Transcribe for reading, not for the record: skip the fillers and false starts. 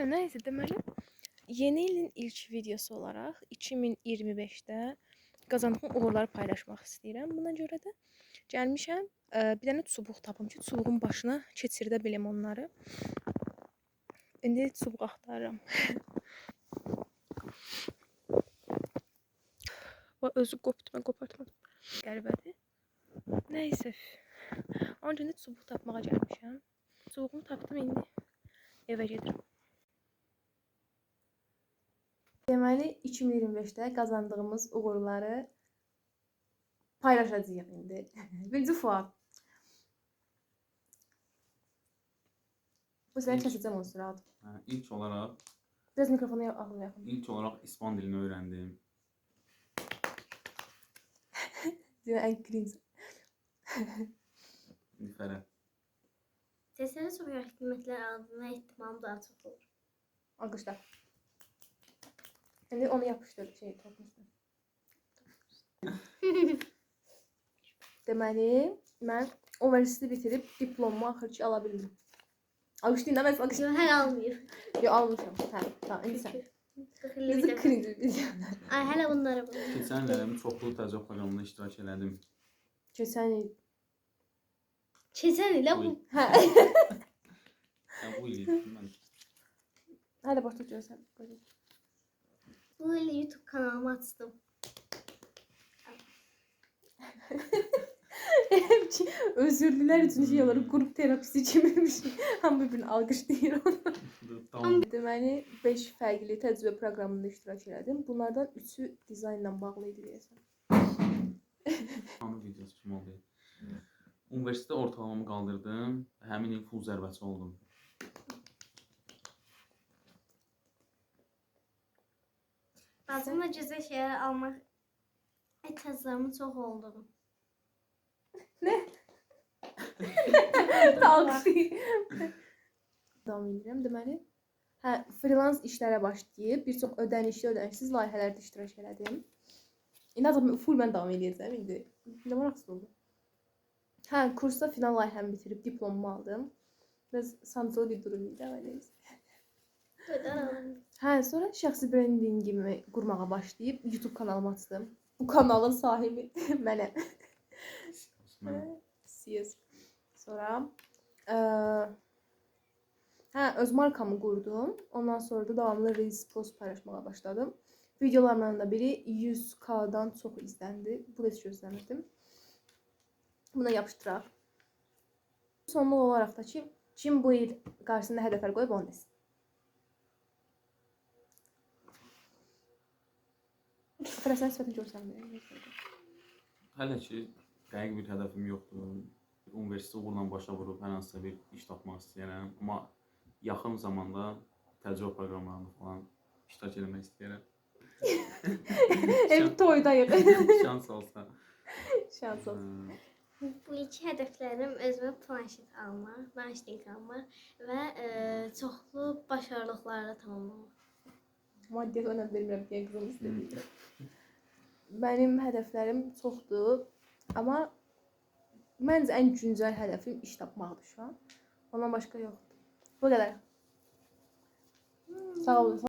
neyse deməli yeni ilin ilk videosu olaraq 2025-də qazandığım uğurları paylaşmaq istəyirəm. Buna görə də gəlmişəm bir dənə çubuq tapım ki, çubuğun başına keçirdə bilim onları. İndi çubuq axtarıram. Özü qopdu, mən qopartmadım. Qəribədir. Neyse. Onca net çubuq tapmağa gəlmişəm. Çubuğumu tapdım, indi evə gedirəm. Deməli 2025-də qazandığımız uğurları paylaşacağıq indi. Birinci Fuad. Bu sənə kəsəcəm o sırada. İlk olaraq Biraz mikrofonu ağzına yaxın. İlk olaraq İspan dilini öyrəndim. Ən cringe. Nifərə. Seslərə çox yaxşı qiymətlər aldığına ehtimalım daha çox olur. Alqışlar. İndi onu yapışdır, tapmışdım. Deməli, mən universiteti bitirib diplomumu axırki ala bildim. Alqışlayın da, mən alqışlayın. Yox, hələ almayıb. Yox, almışam. Hə, tamam, indi sən. Yazı cringe video. Ay, hələ bunları bunu. Keçən illərim çoxlu təcrübə proqramında iştirak elədim. Keçən il. Keçən ilə bu. Hə. Bu il mən Hələ başda görsən. Bu il YouTube kanalımı açdım. Özürlülər üçün şeyləri qrup terapisi kimimiş. Hamı bir alqışlayır onu. Deməli 5 fərqli təcrübə proqramında iştirak elədim. Bunlardan 3-ü dizaynla bağlı idi deyəsən. Hanı videosu kim oldu? Universitetdə ortalamamı qaldırdım. Həmin il full zərbəçi oldum. Lazımla gözəl şeylər almaq ehtiyaclarımın çox olduğu. Nə? Alqışlayır. Davam edirəm. Deməli, freelance işlərə başlayıb bir çox ödənişli, ödənişsiz layihələrdə iştirak elədim. İndi adam full mən davam edəcəm indi. Nə maraqsız oldu. Kursda final layihəmi bitirib diplomumu aldım. Biraz sancılı bir durum idi, öyləyiz. Sonra şəxsi brendingimi qurmağa başlayıb YouTube kanalımı açdım. Bu kanalın sahibi mənəm. Siz. Sonra öz markamı qurdum. Ondan sonra da davamlı reels post paylaşmağa başladım. Videolarımdan da biri 100K'dan çox izləndi. Bu da heç gözləmirdim. Buna yapışdıraq. Sonluq olaraq da ki, kim bu il qarşısında hədəflər qoyub onu desin. Fərəsən sifətini görsənmir. Hələ ki, dəqiq bir hədəfim yoxdur. Universitet uğurla başa vurub hər hansısa bir iş tapmaq istəyirəm. Amma yaxın zamanda təcrübə proqramlarında falan iştirak etmək istəyirəm. Ev toydayıq. Şans olsa. Şans olsun. Bu iki hədəflərim özümə planşet almaq, planşet almaq və çoxlu başarılıqlarla tamamlamaq. Maddiyyat önəm vermirəm deyə qızım istədim. Mənim hədəflərim çoxdur, amma məncə ən güncəl hədəfim iş tapmaqdır şu an. Ondan başqa yoxdur. Bu qədər. Sağ olun.